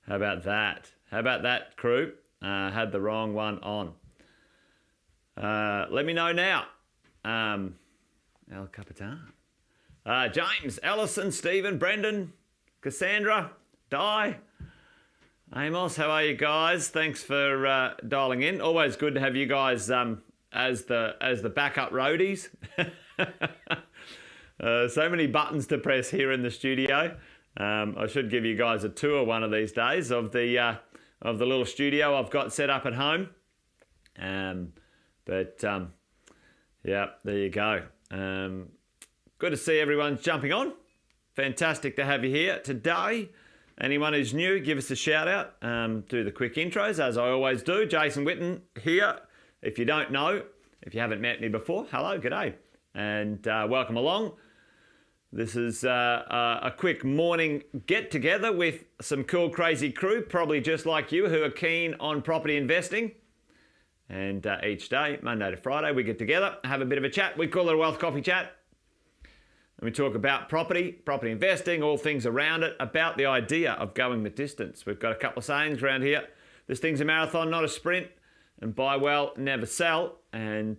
How about that? How about that, crew? Had the wrong one on. Let me know now. El Capitan. James, Allison, Stephen, Brendan, Cassandra, Di, Amos, how are you guys? Thanks for dialing in. Always good to have you guys as the backup roadies. So many buttons to press here in the studio. I should give you guys a tour one of these days of the little studio I've got set up at home. Yeah, there you go. Good to see everyone's jumping on. Fantastic to have you here today. Anyone who's new, give us a shout out. Do the quick intros as I always do. Jason Witten here. If you don't know, if you haven't met me before, hello, g'day, and welcome along. This is a quick morning get together with some cool, crazy crew, probably just like you, who are keen on property investing. And each day, Monday to Friday, we get together, have a bit of a chat. We call it a wealth coffee chat. And we talk about property investing, all things around it, about the idea of going the distance. We've got a couple of sayings around here. This thing's a marathon, not a sprint. And buy well, never sell. And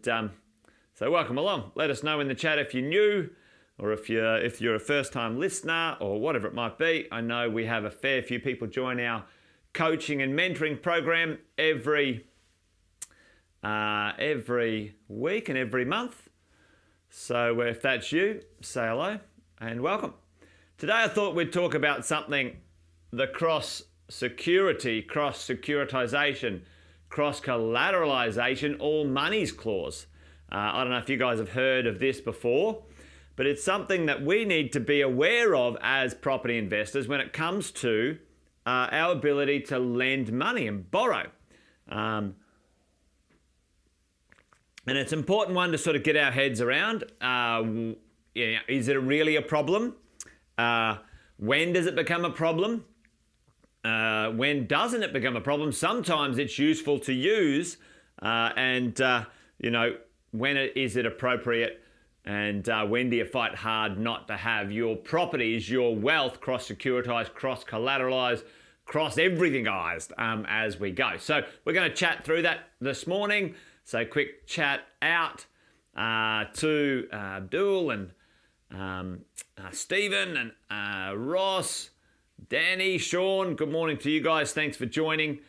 so welcome along. Let us know in the chat if you're new, or if you're a first-time listener, or whatever it might be. I know we have a fair few people join our coaching and mentoring program every week and every month. So if that's you, say hello and welcome. Today I thought we'd talk about something, the cross-security, cross-securitization, cross-collateralisation, all monies clause. I don't know if you guys have heard of this before, but it's something that we need to be aware of as property investors when it comes to our ability to lend money and borrow. And it's an important one to sort of get our heads around. Is it really a problem? When does it become a problem? When doesn't it become a problem? Sometimes it's useful to use, when is it appropriate? And when do you fight hard not to have your properties, your wealth cross-securitized, cross-collateralized, cross-everythingized as we go? So we're going to chat through that this morning. So quick chat out to Abdul and Stephen and Ross, Danny, Sean. Good morning to you guys. Thanks for joining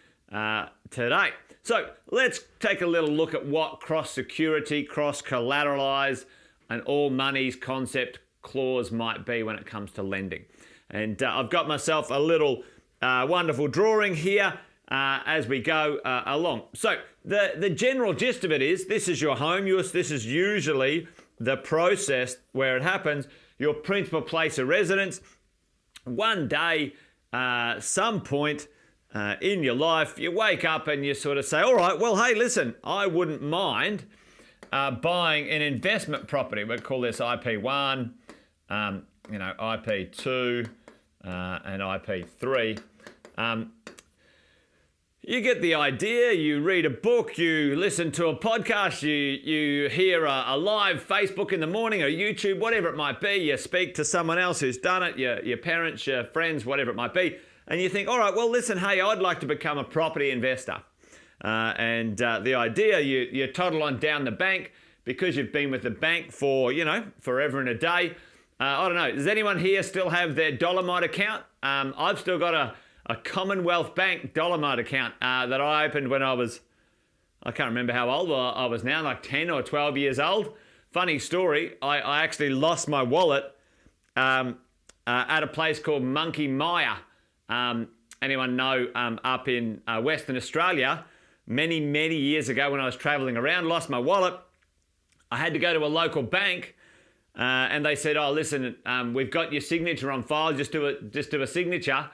today. So let's take a little look at what cross-security, cross-collateralize, and all monies concept clause might be when it comes to lending. And I've got myself a little wonderful drawing here as we go along. So the general gist of it is, this is your home. This is usually the process where it happens, your principal place of residence. One day, some point in your life, you wake up and you sort of say, all right, well, hey, listen, I wouldn't mind buying an investment property. We'll call this IP1, IP2, and IP3. You get the idea, you read a book, you listen to a podcast, you hear a live Facebook in the morning or YouTube, whatever it might be, you speak to someone else who's done it, your parents, your friends, whatever it might be, and you think, all right, well, listen, hey, I'd like to become a property investor. The idea, you toddle on down the bank because you've been with the bank for, forever and a day. I don't know, does anyone here still have their Dolomite account? I've still got a Commonwealth Bank Dolomite account that I opened when I can't remember how old I was now, like 10 or 12 years old. Funny story, I actually lost my wallet at a place called Monkey Mia. Anyone know up in Western Australia, many years ago when I was traveling around, lost my wallet. I had to go to a local bank and they said, oh, listen, we've got your signature on file, just do a signature.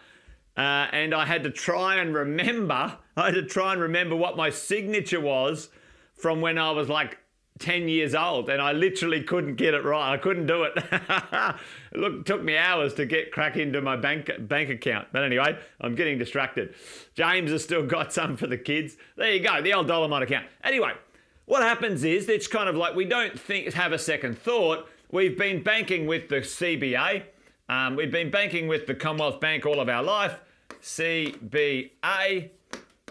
And I had to try and remember what my signature was from when I was like 10 years old, and I literally couldn't get it right. I couldn't do it. It took me hours to get crack into my bank account. But anyway, I'm getting distracted. James has still got some for the kids. There you go, the old Dolomite account. Anyway, what happens is it's kind of like we don't have a second thought. We've been banking with the CBA. We've been banking with the Commonwealth Bank all of our life. CBA.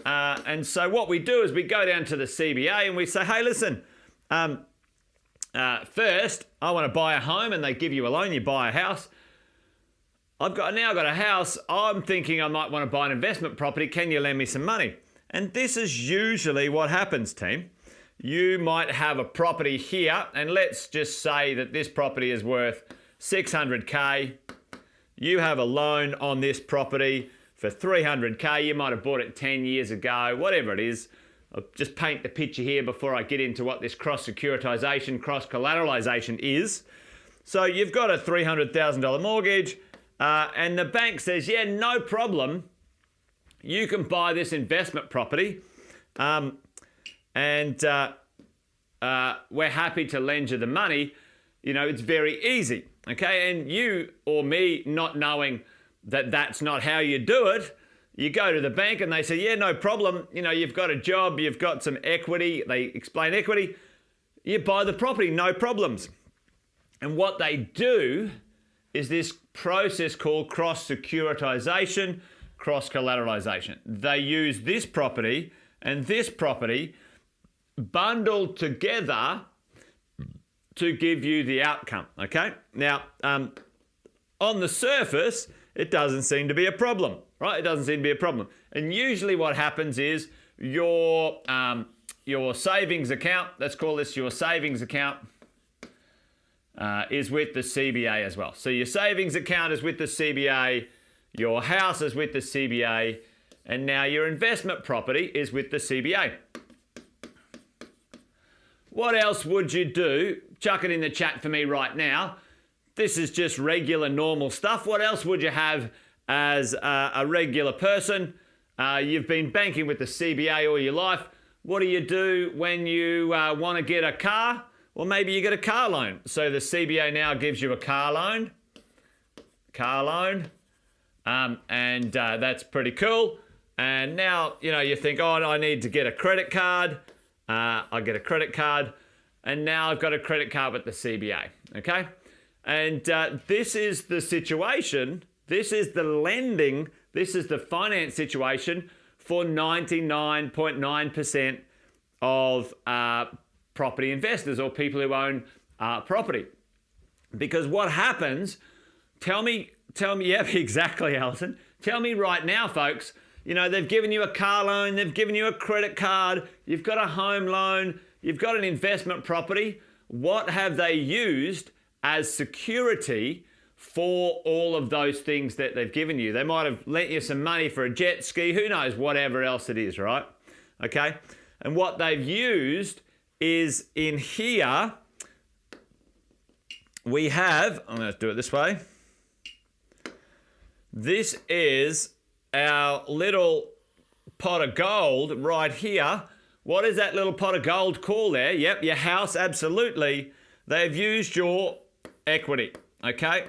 And so what we do is we go down to the CBA and we say, hey, listen, first, I want to buy a home, and they give you a loan, you buy a house. I've now got a house. I'm thinking I might want to buy an investment property. Can you lend me some money? And this is usually what happens, team. You might have a property here, and let's just say that this property is worth 600K. You have a loan on this property for 300K. You might have bought it 10 years ago, whatever it is. I'll just paint the picture here before I get into what this cross-securitization, cross-collateralisation is. So you've got a $300,000 mortgage, and the bank says, yeah, no problem. You can buy this investment property, and we're happy to lend you the money. You know, it's very easy, okay? And you or me not knowing that that's not how you do it, you go to the bank and they say, yeah, no problem. You know, you've got a job, you've got some equity. They explain equity. You buy the property, no problems. And what they do is this process called cross-securitization, cross-collateralisation. They use this property and this property bundled together to give you the outcome, okay? Now, on the surface, it doesn't seem to be a problem, right? It doesn't seem to be a problem. And usually what happens is your savings account, let's call this your savings account, is with the CBA as well. So your savings account is with the CBA, your house is with the CBA, and now your investment property is with the CBA. What else would you do? Chuck it in the chat for me right now. This is just regular, normal stuff. What else would you have as a regular person? You've been banking with the CBA all your life. What do you do when you want to get a car? Well, maybe you get a car loan. So the CBA now gives you a car loan. And that's pretty cool. And now, you know, you think, oh, I need to get a credit card. I get a credit card. And now I've got a credit card with the CBA, okay? And this is the situation. This is the lending. This is the finance situation for 99.9% of property investors or people who own property. Because what happens, tell me, yeah, exactly, Alison. Tell me right now, folks, you know, they've given you a car loan, they've given you a credit card, you've got a home loan, you've got an investment property. What have they used as security for all of those things that they've given you? They might have lent you some money for a jet ski, who knows, whatever else it is, right? Okay. And what they've used is in here, we have, I'm going to do it this way. This is our little pot of gold right here. What is that little pot of gold called there? Yep, your house, absolutely. They've used your equity, okay?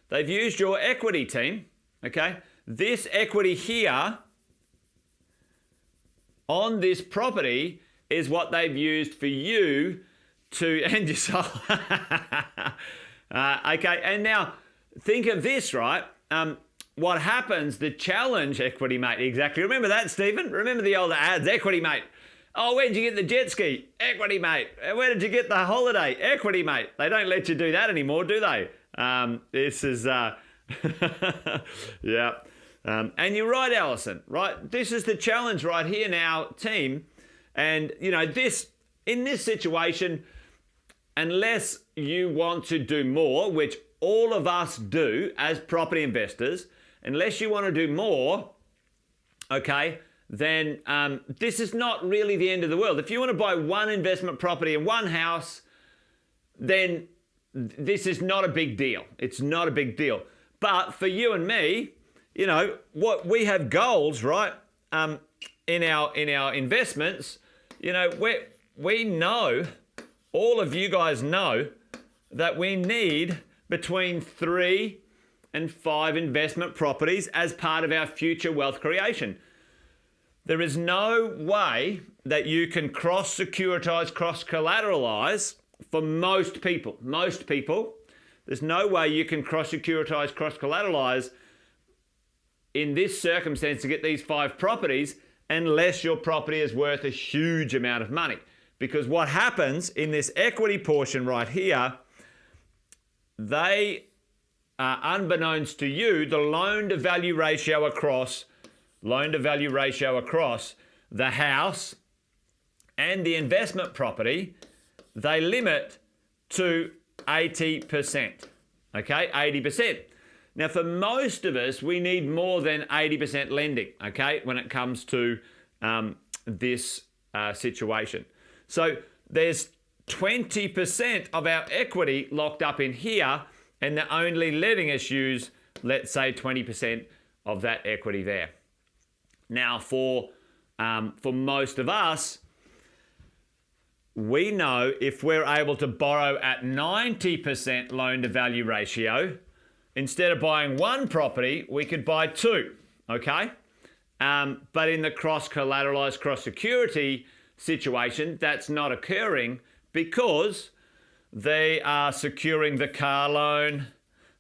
They've used your equity, team, okay? This equity here on this property is what they've used for you to end yourself. Okay, and now think of this, right? What happens, the challenge, equity mate, exactly. Remember that, Stephen? Remember the older ads, equity mate. Oh, where'd you get the jet ski? Equity mate. Where did you get the holiday? Equity mate. They don't let you do that anymore, do they? This is, yeah. And you're right, Alison, right? This is the challenge right here now, team. And, you know, in this situation, unless you want to do more, which all of us do as property investors, unless you want to do more, okay, then this is not really the end of the world. If you want to buy one investment property and one house, then this is not a big deal. It's not a big deal. But for you and me, you know, what we have goals, right? In our investments, you know, we know, all of you guys know that we need between 3 and 5 investment properties as part of our future wealth creation. There is no way that you can cross-securitize, cross-collateralize for most people. Most people, There's no way you can cross-securitize, cross-collateralize in this circumstance to get these 5 properties unless your property is worth a huge amount of money. Because what happens in this equity portion right here, they are, unbeknownst to you, the loan-to-value ratio across the house and the investment property, they limit to 80%, okay, 80%. Now, for most of us, we need more than 80% lending, okay, when it comes to this situation. So there's 20% of our equity locked up in here, and they're only letting us use, let's say, 20% of that equity there. Now, for most of us, we know if we're able to borrow at 90% loan-to-value ratio, instead of buying 1 property, we could buy 2, okay? But in the cross-collateralized, cross-security situation, that's not occurring because they are securing the car loan,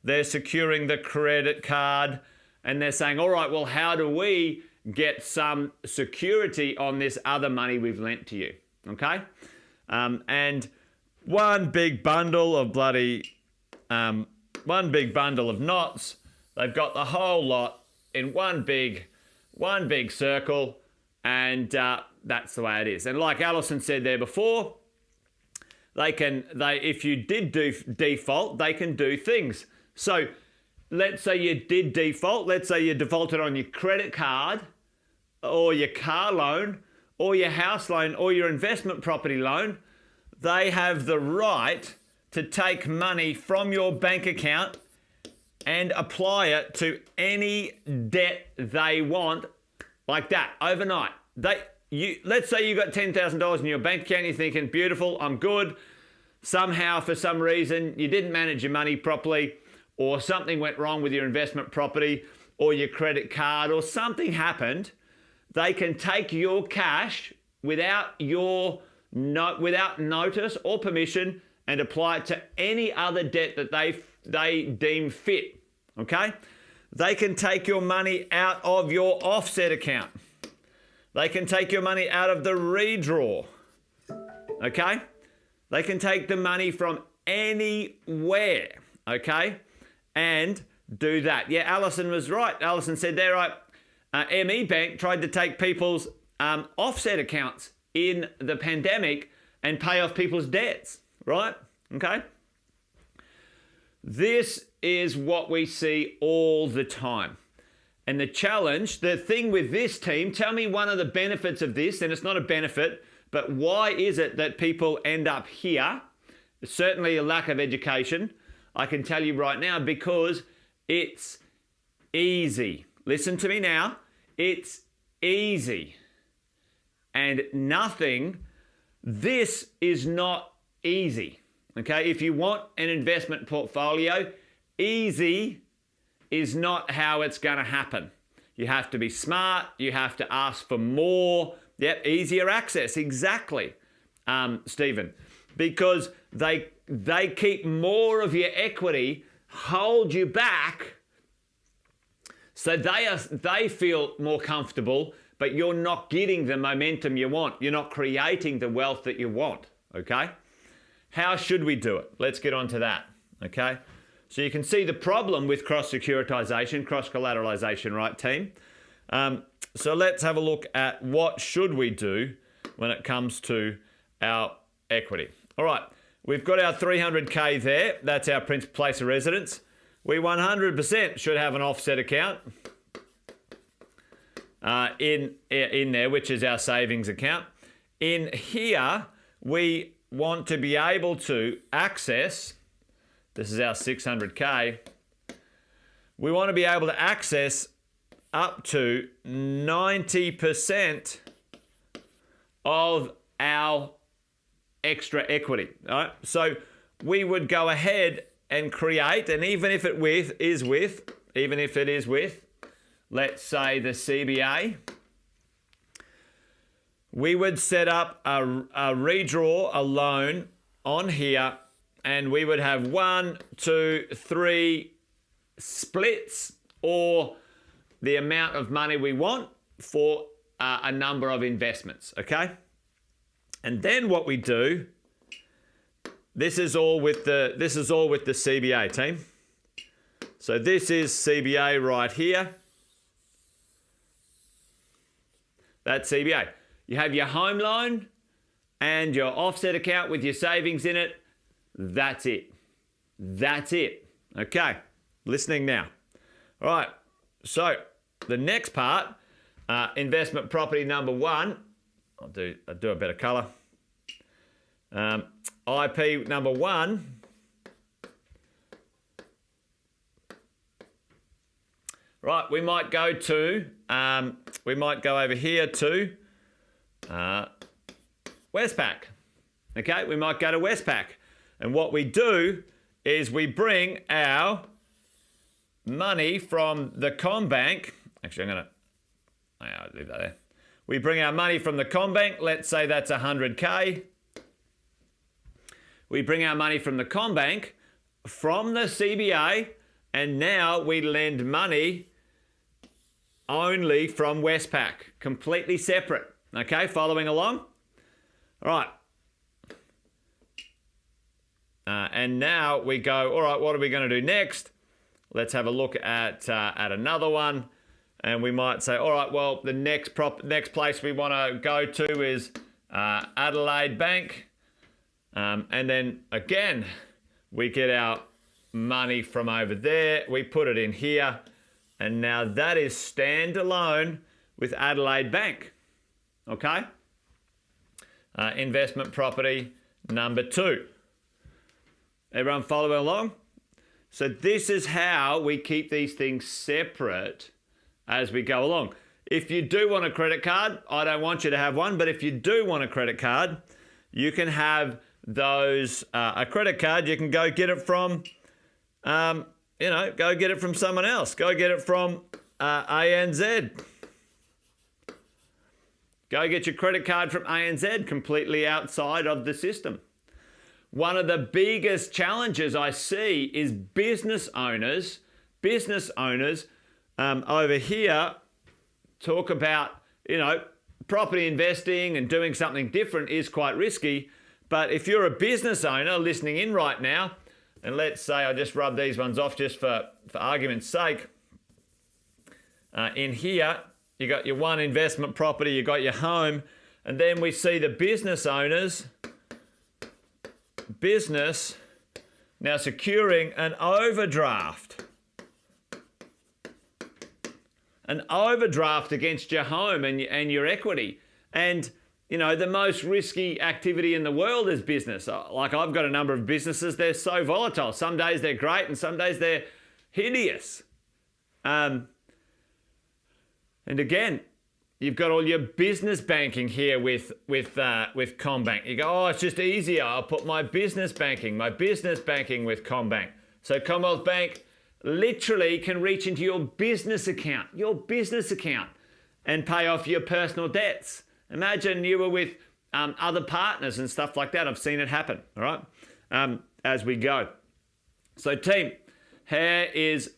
they're securing the credit card, and they're saying, all right, well, how do we get some security on this other money we've lent to you, okay? And one big bundle of knots, they've got the whole lot in one big circle, and that's the way it is. And like Alison said there before, if you did default, they can do things. So let's say you did default, let's say you defaulted on your credit card or your car loan or your house loan or your investment property loan, they have the right to take money from your bank account and apply it to any debt they want, like that, overnight. Let's say you got $10,000 in your bank account, you're thinking, beautiful, I'm good. Somehow, for some reason, you didn't manage your money properly, or something went wrong with your investment property or your credit card, or something happened. They can take your cash without notice or permission and apply it to any other debt that they deem fit, okay? They can take your money out of your offset account. They can take your money out of the redraw, okay? They can take the money from anywhere, okay? And do that. Yeah, Alison was right. Alison said there, right, ME Bank tried to take people's offset accounts in the pandemic and pay off people's debts, right? Okay? This is what we see all the time. And the challenge, the thing with this team, tell me one of the benefits of this, and it's not a benefit, but why is it that people end up here? Certainly a lack of education. I can tell you right now, because it's easy. Listen to me now. It's easy. And this is not easy. Okay, if you want an investment portfolio, easy is not how it's going to happen. You have to be smart. You have to ask for more. Yep, easier access. Exactly, Stephen. Because they keep more of your equity, hold you back, so they feel more comfortable, but you're not getting the momentum you want. You're not creating the wealth that you want, okay? How should we do it? Let's get on to that, okay? So you can see the problem with cross-securitization, cross-collateralization, right, team? So let's have a look at what should we do when it comes to our equity. All right, we've got our 300K there. That's our place of residence. We 100% should have an offset account in there, which is our savings account. In here, we want to be able to access, this is our 600K, we want to be able to access up to 90% of our extra equity. All right? So we would go ahead and create, and even if it is with, let's say the CBA, we would set up a redraw, a loan on here, and we would have 1, 2, 3 splits, or the amount of money we want for a number of investments, okay? And then what we do, this is all with the CBA team. So this is CBA right here. That's CBA. You have your home loan and your offset account with your savings in it. That's it. That's it. Okay, listening now. All right, so the next part, investment property number 1. I'll do a better colour. IP number 1. Right, we might go over here to Westpac. Okay, we might go to Westpac. And what we do is we bring our money from the CommBank. Actually, I'll leave that there. We bring our money from the CommBank. Let's say that's 100K. We bring our money from the CommBank, from the CBA, and now we lend money only from Westpac, completely separate. Okay, following along? All right. And now we go, all right, what are we going to do next? Let's have a look at another one. And we might say, all right, well, the next place we want to go to is Adelaide Bank. And then again, we get our money from over there. We put it in here. And now that is standalone with Adelaide Bank. Okay? Investment property number 2. Everyone following along? So this is how we keep these things separate as we go along. If you do want a credit card, I don't want you to have one, but if you do want a credit card, you can have those, a credit card, you can go get it from, go get it from someone else. Go get it from ANZ. Go get your credit card from ANZ, completely outside of the system. One of the biggest challenges I see is business owners over here talk about, property investing and doing something different is quite risky. But if you're a business owner listening in right now, and let's say I just rub these ones off just for argument's sake. In here, you got your one investment property, you got your home, and then we see the business owners, now securing an overdraft. An overdraft against your home and your equity. And, the most risky activity in the world is business. Like, I've got a number of businesses, they're so volatile. Some days they're great and some days they're hideous. And again, you've got all your business banking here with CommBank. You go, oh, it's just easier. I'll put my business banking with CommBank. So Commonwealth Bank literally can reach into your business account, and pay off your personal debts. Imagine you were with other partners and stuff like that. I've seen it happen, all right, as we go. So team, here's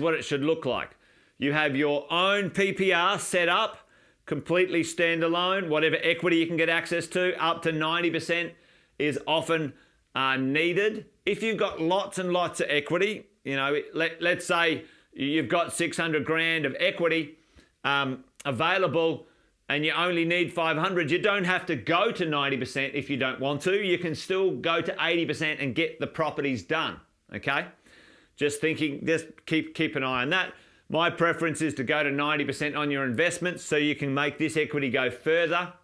what it should look like. You have your own PPR set up, completely standalone, whatever equity you can get access to, up to 90% is often needed. If you've got lots and lots of equity, let's say you've got 600 grand of equity available and you only need 500, you don't have to go to 90% if you don't want to. You can still go to 80% and get the properties done, okay? Just keep an eye on that. My preference is to go to 90% on your investments so you can make this equity go further.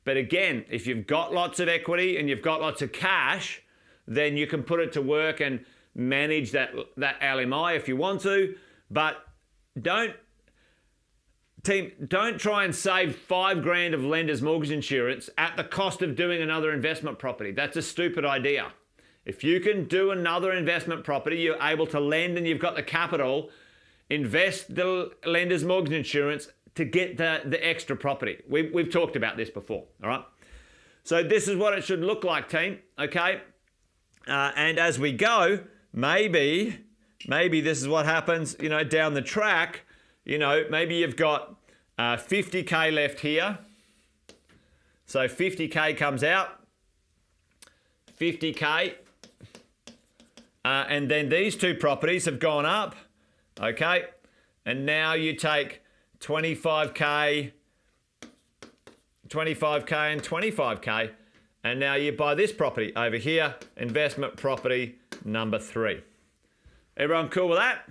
But again, if you've got lots of equity and you've got lots of cash, then you can put it to work and manage that LMI if you want to. But don't try and save 5 grand of lender's mortgage insurance at the cost of doing another investment property. That's a stupid idea. If you can do another investment property, you're able to lend and you've got the capital, invest the lender's mortgage insurance to get the extra property. We've talked about this before, all right? So this is what it should look like, team, okay? And as we go, maybe this is what happens, down the track. Maybe you've got 50K left here. So 50K comes out, 50K. And then these two properties have gone up, okay? And now you take 25K, 25K and 25K. And now you buy this property over here, investment property number 3. Everyone cool with that?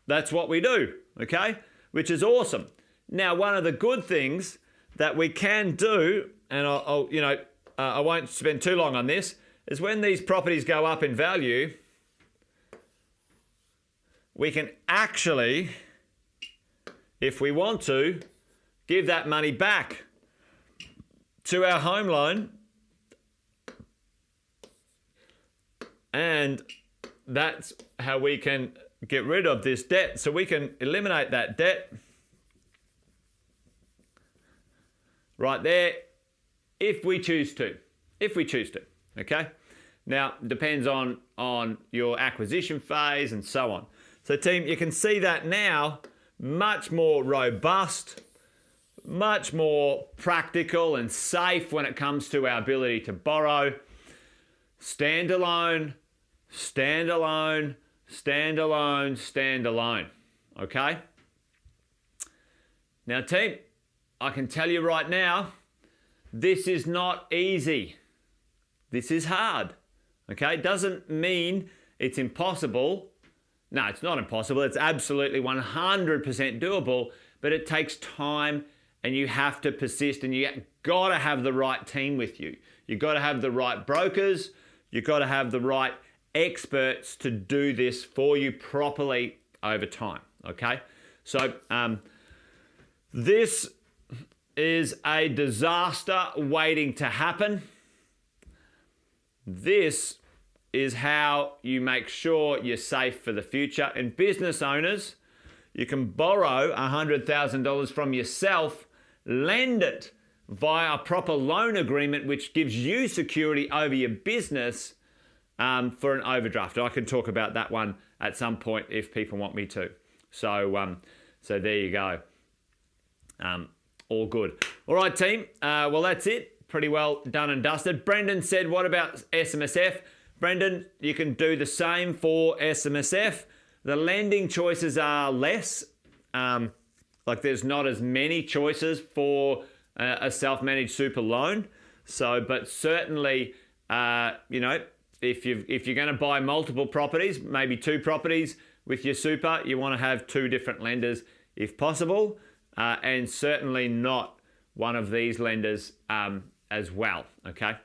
That's what we do, okay? Which is awesome. Now, one of the good things that we can do, and I won't spend too long on this, is when these properties go up in value, we can actually, if we want to, give that money back to our home loan, and that's how we can get rid of this debt. So we can eliminate that debt right there if we choose to. Okay? Now, depends on your acquisition phase and so on. So team, you can see that now, much more robust, much more practical and safe when it comes to our ability to borrow. Standalone, standalone, standalone, standalone. Okay? Now team, I can tell you right now, this is not easy. This is hard. Okay? Doesn't mean it's impossible. No, it's not impossible. It's absolutely 100% doable, but it takes time and you have to persist, and you got to have the right team with you. You've got to have the right brokers. You've got to have the right experts to do this for you properly over time, okay? So this is a disaster waiting to happen. This is how you make sure you're safe for the future. And business owners, you can borrow $100,000 from yourself, lend it via a proper loan agreement, which gives you security over your business for an overdraft. I can talk about that one at some point if people want me to. So there you go. All good. All right, team. Well, that's it. Pretty well done and dusted. Brendan said, what about SMSF? Brendan, you can do the same for SMSF. The lending choices are less. Like there's not as many choices for a self-managed super loan. So, but certainly, if you're going to buy multiple properties, maybe 2 properties with your super, you want to have 2 different lenders if possible, and certainly not one of these lenders as well. Okay,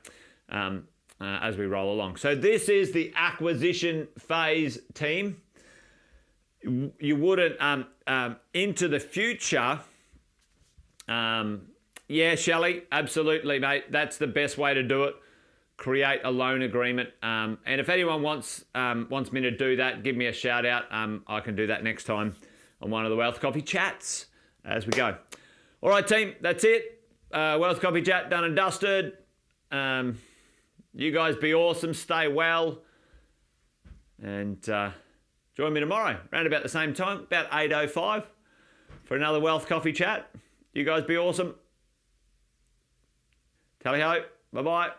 as we roll along. So this is the acquisition phase, team. You wouldn't into the future. Yeah, Shelley, absolutely, mate. That's the best way to do it. Create a loan agreement. And if anyone wants me to do that, give me a shout out. I can do that next time on one of the Wealth Coffee chats as we go. All right, team, that's it. Wealth Coffee chat done and dusted. You guys be awesome. Stay well. And join me tomorrow around about the same time, about 8:05 for another Wealth Coffee chat. You guys be awesome. Tally ho. Bye-bye.